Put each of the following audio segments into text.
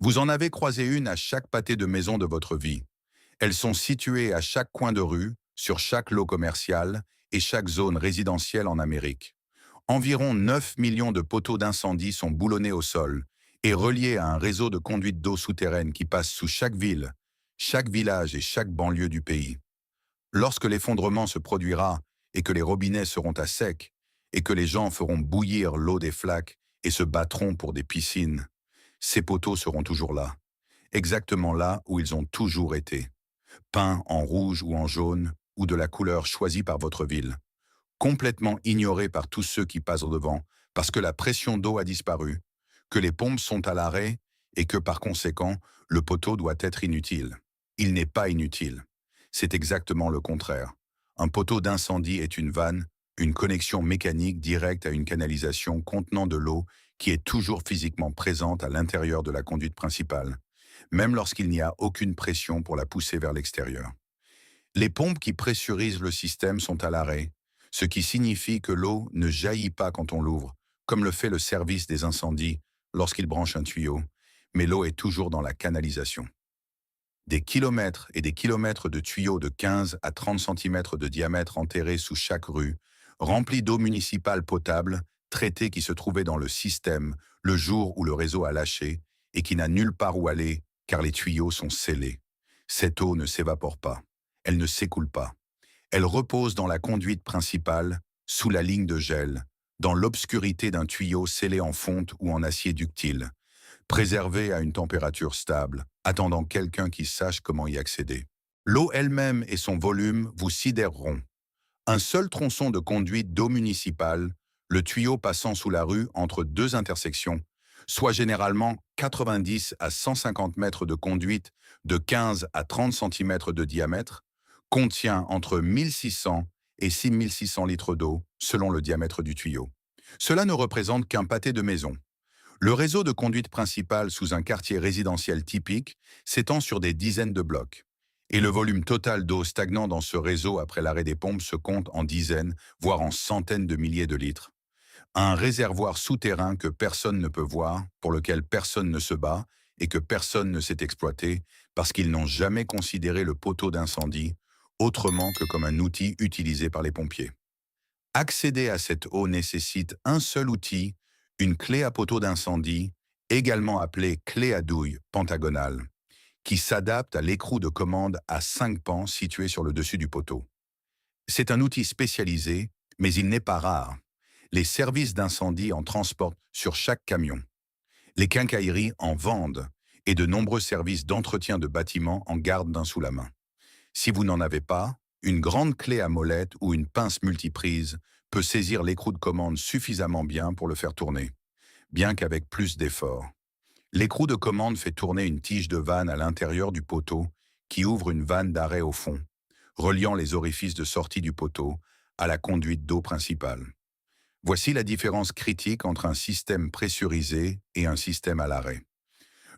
Vous en avez croisé une à chaque pâté de maison de votre vie. Elles sont situées à chaque coin de rue, sur chaque lot commercial et chaque zone résidentielle en Amérique. Environ 9 millions de poteaux d'incendie sont boulonnés au sol et reliés à un réseau de conduites d'eau souterraines qui passe sous chaque ville, chaque village et chaque banlieue du pays. Lorsque l'effondrement se produira et que les robinets seront à sec et que les gens feront bouillir l'eau des flaques et se battront pour des piscines, ces poteaux seront toujours là, exactement là où ils ont toujours été, peints en rouge ou en jaune ou de la couleur choisie par votre ville, complètement ignorés par tous ceux qui passent au devant parce que la pression d'eau a disparu, que les pompes sont à l'arrêt et que par conséquent, le poteau doit être inutile. Il n'est pas inutile. C'est exactement le contraire. Un poteau d'incendie est une vanne, une connexion mécanique directe à une canalisation contenant de l'eau qui est toujours physiquement présente à l'intérieur de la conduite principale, même lorsqu'il n'y a aucune pression pour la pousser vers l'extérieur. Les pompes qui pressurisent le système sont à l'arrêt, ce qui signifie que l'eau ne jaillit pas quand on l'ouvre, comme le fait le service des incendies lorsqu'il branche un tuyau, mais l'eau est toujours dans la canalisation. Des kilomètres et des kilomètres de tuyaux de 15 à 30 centimètres de diamètre enterrés sous chaque rue, remplis d'eau municipale potable, traitée qui se trouvait dans le système le jour où le réseau a lâché et qui n'a nulle part où aller car les tuyaux sont scellés. Cette eau ne s'évapore pas, elle ne s'écoule pas. Elle repose dans la conduite principale, sous la ligne de gel, dans l'obscurité d'un tuyau scellé en fonte ou en acier ductile, préservé à une température stable, attendant quelqu'un qui sache comment y accéder. L'eau elle-même et son volume vous sidéreront. Un seul tronçon de conduite d'eau municipale, le tuyau passant sous la rue entre deux intersections, soit généralement 90 à 150 mètres de conduite de 15 à 30 centimètres de diamètre, contient entre 1600 et 6600 litres d'eau, selon le diamètre du tuyau. Cela ne représente qu'un pâté de maison. Le réseau de conduite principale sous un quartier résidentiel typique s'étend sur des dizaines de blocs. Et le volume total d'eau stagnant dans ce réseau après l'arrêt des pompes se compte en dizaines, voire en centaines de milliers de litres. Un réservoir souterrain que personne ne peut voir, pour lequel personne ne se bat et que personne ne sait exploiter parce qu'ils n'ont jamais considéré le poteau d'incendie autrement que comme un outil utilisé par les pompiers. Accéder à cette eau nécessite un seul outil, une clé à poteau d'incendie, également appelée clé à douille pentagonale, qui s'adapte à l'écrou de commande à 5 pans situé sur le dessus du poteau. C'est un outil spécialisé, mais il n'est pas rare. Les services d'incendie en transportent sur chaque camion. Les quincailleries en vendent et de nombreux services d'entretien de bâtiments en gardent d'un sous la main. Si vous n'en avez pas, une grande clé à molette ou une pince multiprise peut saisir l'écrou de commande suffisamment bien pour le faire tourner, bien qu'avec plus d'efforts. L'écrou de commande fait tourner une tige de vanne à l'intérieur du poteau qui ouvre une vanne d'arrêt au fond, reliant les orifices de sortie du poteau à la conduite d'eau principale. Voici la différence critique entre un système pressurisé et un système à l'arrêt.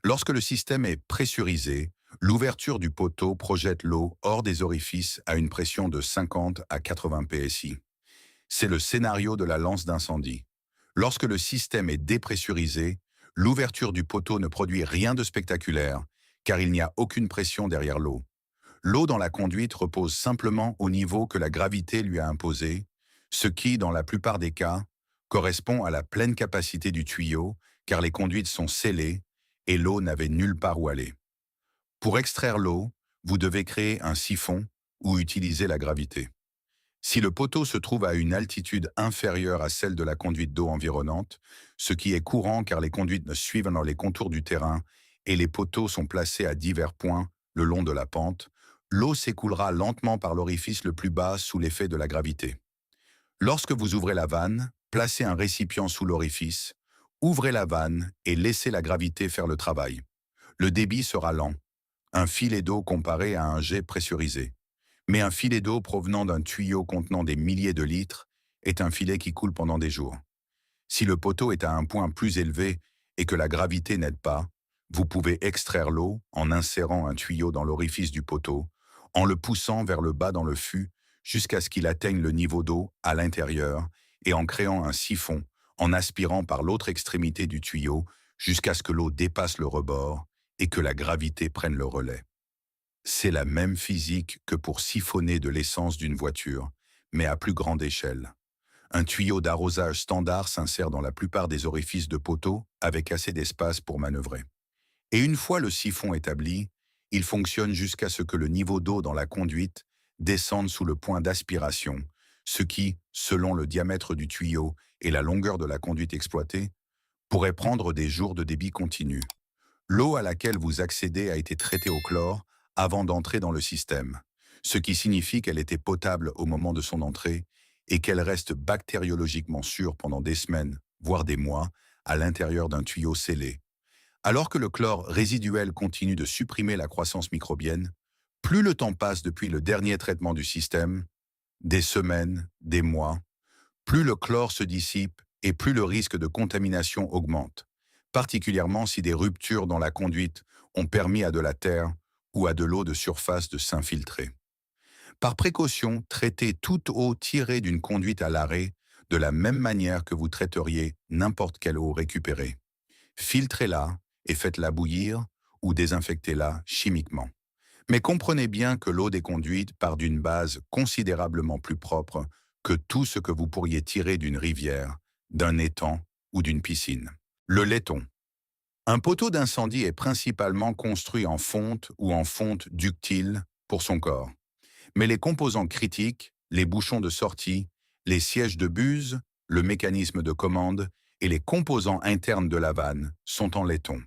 Lorsque le système est pressurisé, l'ouverture du poteau projette l'eau hors des orifices à une pression de 50 à 80 psi. C'est le scénario de la lance d'incendie. Lorsque le système est dépressurisé, l'ouverture du poteau ne produit rien de spectaculaire, car il n'y a aucune pression derrière l'eau. L'eau dans la conduite repose simplement au niveau que la gravité lui a imposé, ce qui, dans la plupart des cas, correspond à la pleine capacité du tuyau, car les conduites sont scellées et l'eau n'avait nulle part où aller. Pour extraire l'eau, vous devez créer un siphon ou utiliser la gravité. Si le poteau se trouve à une altitude inférieure à celle de la conduite d'eau environnante, ce qui est courant car les conduites suivent dans les contours du terrain et les poteaux sont placés à divers points le long de la pente, l'eau s'écoulera lentement par l'orifice le plus bas sous l'effet de la gravité. Lorsque vous ouvrez la vanne, placez un récipient sous l'orifice, ouvrez la vanne et laissez la gravité faire le travail. Le débit sera lent, un filet d'eau comparé à un jet pressurisé. Mais un filet d'eau provenant d'un tuyau contenant des milliers de litres est un filet qui coule pendant des jours. Si le poteau est à un point plus élevé et que la gravité n'aide pas, vous pouvez extraire l'eau en insérant un tuyau dans l'orifice du poteau, en le poussant vers le bas dans le fût jusqu'à ce qu'il atteigne le niveau d'eau à l'intérieur et en créant un siphon, en aspirant par l'autre extrémité du tuyau jusqu'à ce que l'eau dépasse le rebord et que la gravité prenne le relais. C'est la même physique que pour siphonner de l'essence d'une voiture, mais à plus grande échelle. Un tuyau d'arrosage standard s'insère dans la plupart des orifices de poteaux avec assez d'espace pour manœuvrer. Et une fois le siphon établi, il fonctionne jusqu'à ce que le niveau d'eau dans la conduite descende sous le point d'aspiration, ce qui, selon le diamètre du tuyau et la longueur de la conduite exploitée, pourrait prendre des jours de débit continu. L'eau à laquelle vous accédez a été traitée au chlore avant d'entrer dans le système, ce qui signifie qu'elle était potable au moment de son entrée et qu'elle reste bactériologiquement sûre pendant des semaines, voire des mois, à l'intérieur d'un tuyau scellé. Alors que le chlore résiduel continue de supprimer la croissance microbienne, plus le temps passe depuis le dernier traitement du système, des semaines, des mois, plus le chlore se dissipe et plus le risque de contamination augmente, particulièrement si des ruptures dans la conduite ont permis à de la terre ou à de l'eau de surface de s'infiltrer. Par précaution, traitez toute eau tirée d'une conduite à l'arrêt de la même manière que vous traiteriez n'importe quelle eau récupérée. Filtrez-la et faites-la bouillir ou désinfectez-la chimiquement. Mais comprenez bien que l'eau des conduites part d'une base considérablement plus propre que tout ce que vous pourriez tirer d'une rivière, d'un étang ou d'une piscine. Le laiton. Un poteau d'incendie est principalement construit en fonte ou en fonte ductile pour son corps. Mais les composants critiques, les bouchons de sortie, les sièges de buse, le mécanisme de commande et les composants internes de la vanne sont en laiton.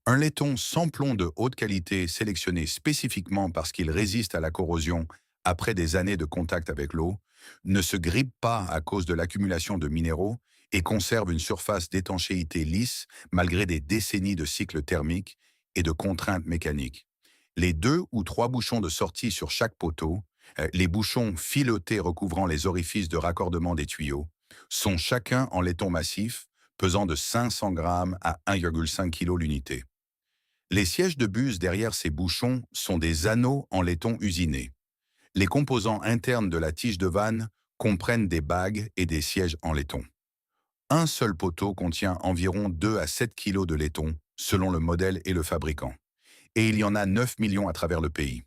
Un laiton sans plomb de haute qualité sélectionné spécifiquement parce qu'il résiste à la corrosion après des années de contact avec l'eau, ne se grippe pas à cause de l'accumulation de minéraux et conserve une surface d'étanchéité lisse malgré des décennies de cycles thermiques et de contraintes mécaniques. Les 2 ou 3 bouchons de sortie sur chaque poteau, les bouchons filetés recouvrant les orifices de raccordement des tuyaux, sont chacun en laiton massif, pesant de 500 grammes à 1,5 kg l'unité. Les sièges de buse derrière ces bouchons sont des anneaux en laiton usinés. Les composants internes de la tige de vanne comprennent des bagues et des sièges en laiton. Un seul poteau contient environ 2 à 7 kg de laiton, selon le modèle et le fabricant. Et il y en a 9 millions à travers le pays.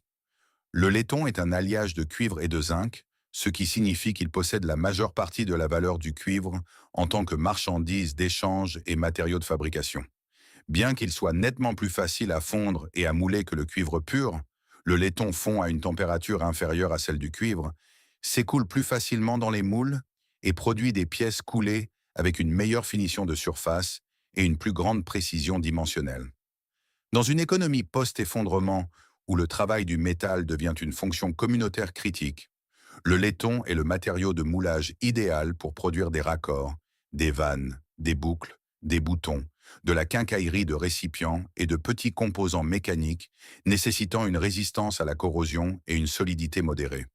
Le laiton est un alliage de cuivre et de zinc, ce qui signifie qu'il possède la majeure partie de la valeur du cuivre en tant que marchandise d'échange et matériau de fabrication. Bien qu'il soit nettement plus facile à fondre et à mouler que le cuivre pur, le laiton fond à une température inférieure à celle du cuivre, s'écoule plus facilement dans les moules et produit des pièces coulées avec une meilleure finition de surface et une plus grande précision dimensionnelle. Dans une économie post-effondrement où le travail du métal devient une fonction communautaire critique, le laiton est le matériau de moulage idéal pour produire des raccords, des vannes, des boucles, des boutons, de la quincaillerie de récipients et de petits composants mécaniques nécessitant une résistance à la corrosion et une solidité modérée.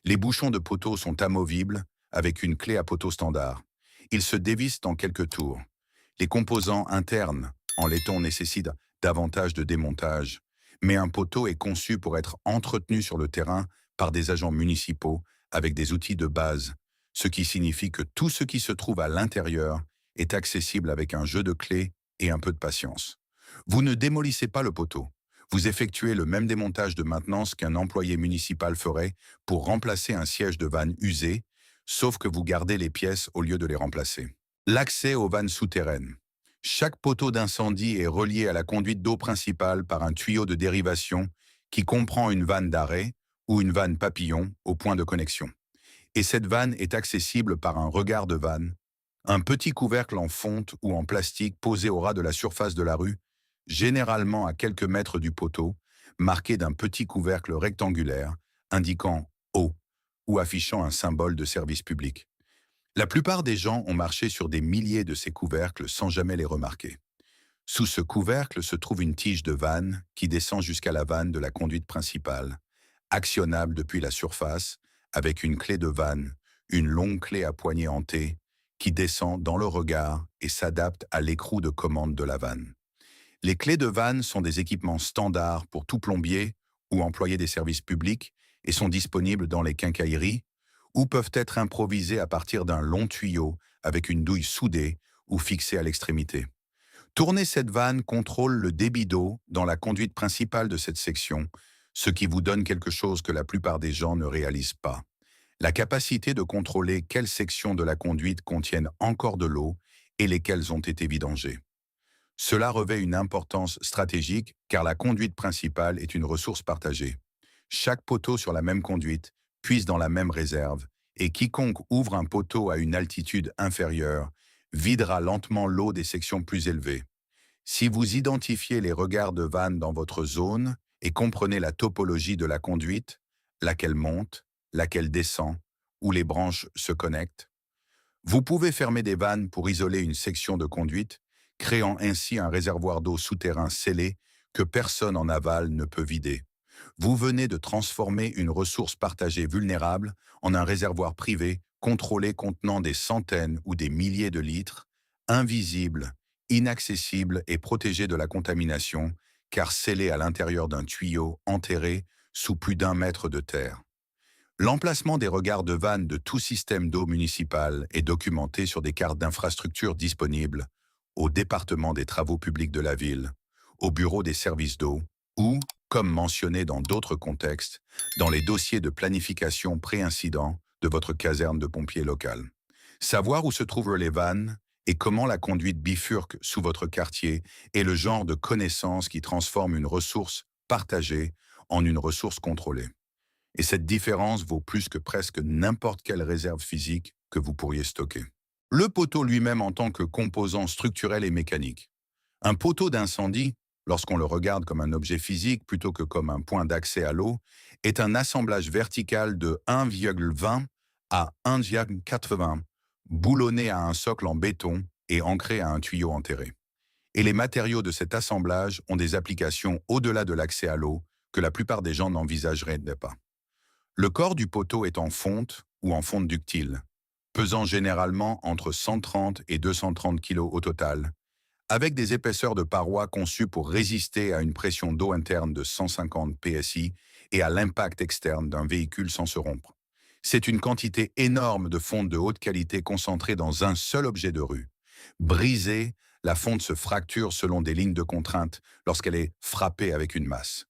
Les bouchons de poteau sont amovibles avec une clé à poteau standard. Ils se dévissent en quelques tours. Les composants internes en laiton nécessitent davantage de démontage, mais un poteau est conçu pour être entretenu sur le terrain par des agents municipaux avec des outils de base, ce qui signifie que tout ce qui se trouve à l'intérieur est accessible avec un jeu de clés et un peu de patience. Vous ne démolissez pas le poteau. Vous effectuez le même démontage de maintenance qu'un employé municipal ferait pour remplacer un siège de vanne usé, sauf que vous gardez les pièces au lieu de les remplacer. L'accès aux vannes souterraines. Chaque poteau d'incendie est relié à la conduite d'eau principale par un tuyau de dérivation qui comprend une vanne d'arrêt ou une vanne papillon au point de connexion. Et cette vanne est accessible par un regard de vanne, un petit couvercle en fonte ou en plastique posé au ras de la surface de la rue, généralement à quelques mètres du poteau, marqué d'un petit couvercle rectangulaire indiquant eau ou affichant un symbole de service public. La plupart des gens ont marché sur des milliers de ces couvercles sans jamais les remarquer. Sous ce couvercle se trouve une tige de vanne qui descend jusqu'à la vanne de la conduite principale, actionnable depuis la surface, avec une clé de vanne, une longue clé à poignée hantée, qui descend dans le regard et s'adapte à l'écrou de commande de la vanne. Les clés de vanne sont des équipements standards pour tout plombier ou employé des services publics et sont disponibles dans les quincailleries ou peuvent être improvisées à partir d'un long tuyau avec une douille soudée ou fixée à l'extrémité. Tourner cette vanne contrôle le débit d'eau dans la conduite principale de cette section, ce qui vous donne quelque chose que la plupart des gens ne réalisent pas. La capacité de contrôler quelles sections de la conduite contiennent encore de l'eau et lesquelles ont été vidangées. Cela revêt une importance stratégique car la conduite principale est une ressource partagée. Chaque poteau sur la même conduite puise dans la même réserve et quiconque ouvre un poteau à une altitude inférieure videra lentement l'eau des sections plus élevées. Si vous identifiez les regards de vannes dans votre zone et comprenez la topologie de la conduite, laquelle monte, laquelle descend, où les branches se connectent, vous pouvez fermer des vannes pour isoler une section de conduite, créant ainsi un réservoir d'eau souterrain scellé que personne en aval ne peut vider. Vous venez de transformer une ressource partagée vulnérable en un réservoir privé contrôlé contenant des centaines ou des milliers de litres, invisible, inaccessible et protégé de la contamination, car scellé à l'intérieur d'un tuyau enterré sous plus d'1 mètre de terre. L'emplacement des regards de vannes de tout système d'eau municipal est documenté sur des cartes d'infrastructure disponibles au département des travaux publics de la ville, au bureau des services d'eau ou, comme mentionné dans d'autres contextes, dans les dossiers de planification pré-incident de votre caserne de pompiers locale. Savoir où se trouvent les vannes et comment la conduite bifurque sous votre quartier est le genre de connaissance qui transforme une ressource partagée en une ressource contrôlée. Et cette différence vaut plus que presque n'importe quelle réserve physique que vous pourriez stocker. Le poteau lui-même en tant que composant structurel et mécanique. Un poteau d'incendie, lorsqu'on le regarde comme un objet physique plutôt que comme un point d'accès à l'eau, est un assemblage vertical de 1,20 à 1,80, boulonné à un socle en béton et ancré à un tuyau enterré. Et les matériaux de cet assemblage ont des applications au-delà de l'accès à l'eau que la plupart des gens n'envisageraient pas. Le corps du poteau est en fonte ou en fonte ductile, pesant généralement entre 130 et 230 kg au total, avec des épaisseurs de parois conçues pour résister à une pression d'eau interne de 150 psi et à l'impact externe d'un véhicule sans se rompre. C'est une quantité énorme de fonte de haute qualité concentrée dans un seul objet de rue. Brisée, la fonte se fracture selon des lignes de contrainte lorsqu'elle est frappée avec une masse.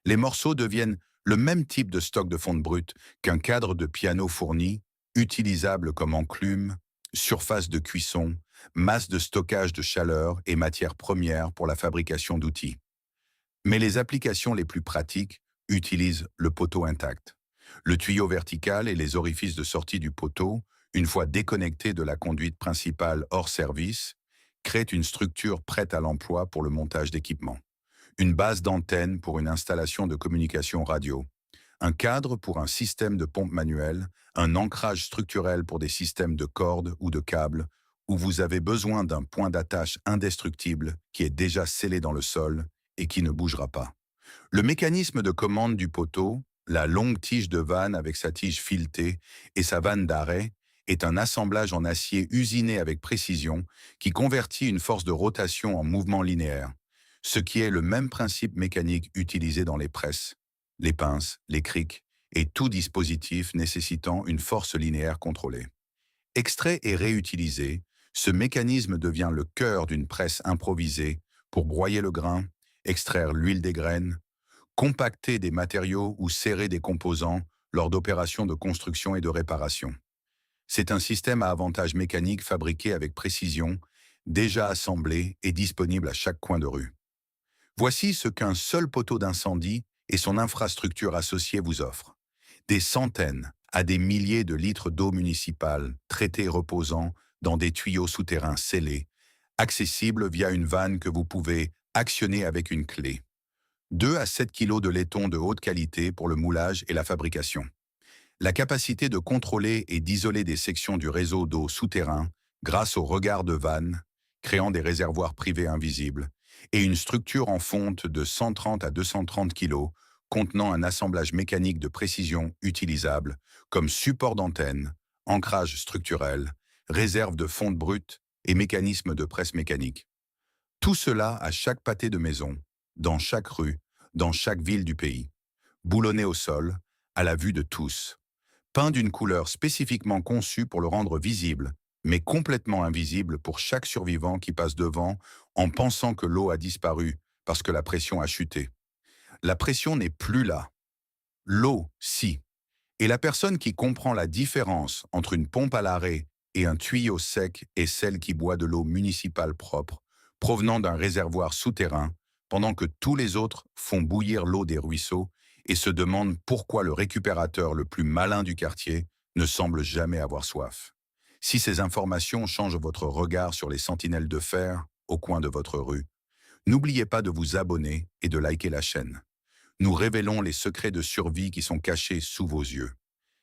Les morceaux deviennent le même type de stock de fonte brute qu'un cadre de piano fourni, utilisable comme enclume, surface de cuisson, masse de stockage de chaleur et matière première pour la fabrication d'outils. Mais les applications les plus pratiques utilisent le poteau intact. Le tuyau vertical et les orifices de sortie du poteau, une fois déconnectés de la conduite principale hors service, créent une structure prête à l'emploi pour le montage d'équipements. Une base d'antenne pour une installation de communication radio, un cadre pour un système de pompe manuelle, un ancrage structurel pour des systèmes de cordes ou de câbles, où vous avez besoin d'un point d'attache indestructible qui est déjà scellé dans le sol et qui ne bougera pas. Le mécanisme de commande du poteau, la longue tige de vanne avec sa tige filetée et sa vanne d'arrêt, est un assemblage en acier usiné avec précision qui convertit une force de rotation en mouvement linéaire, ce qui est le même principe mécanique utilisé dans les presses, les pinces, les crics et tout dispositif nécessitant une force linéaire contrôlée. Extrait et réutilisé, ce mécanisme devient le cœur d'une presse improvisée pour broyer le grain, extraire l'huile des graines, compacter des matériaux ou serrer des composants lors d'opérations de construction et de réparation. C'est un système à avantage mécanique fabriqué avec précision, déjà assemblé et disponible à chaque coin de rue. Voici ce qu'un seul poteau d'incendie et son infrastructure associée vous offrent. Des centaines à des milliers de litres d'eau municipale traités et reposant dans des tuyaux souterrains scellés, accessibles via une vanne que vous pouvez actionner avec une clé. 2 à 7 kg de laiton de haute qualité pour le moulage et la fabrication. La capacité de contrôler et d'isoler des sections du réseau d'eau souterrain grâce au regard de vanne, créant des réservoirs privés invisibles, et une structure en fonte de 130 à 230 kg contenant un assemblage mécanique de précision utilisable comme support d'antenne, ancrage structurel, réserve de fonte brute et mécanisme de presse mécanique. Tout cela à chaque pâté de maison, dans chaque rue, dans chaque ville du pays, boulonné au sol, à la vue de tous, peint d'une couleur spécifiquement conçue pour le rendre visible, mais complètement invisible pour chaque survivant qui passe devant en pensant que l'eau a disparu parce que la pression a chuté. La pression n'est plus là. L'eau, si. Et la personne qui comprend la différence entre une pompe à l'arrêt et un tuyau sec est celle qui boit de l'eau municipale propre, provenant d'un réservoir souterrain, pendant que tous les autres font bouillir l'eau des ruisseaux et se demandent pourquoi le récupérateur le plus malin du quartier ne semble jamais avoir soif. Si ces informations changent votre regard sur les sentinelles de fer au coin de votre rue, n'oubliez pas de vous abonner et de liker la chaîne. Nous révélons les secrets de survie qui sont cachés sous vos yeux.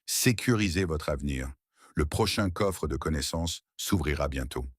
Sécurisez votre avenir. Le prochain coffre de connaissances s'ouvrira bientôt.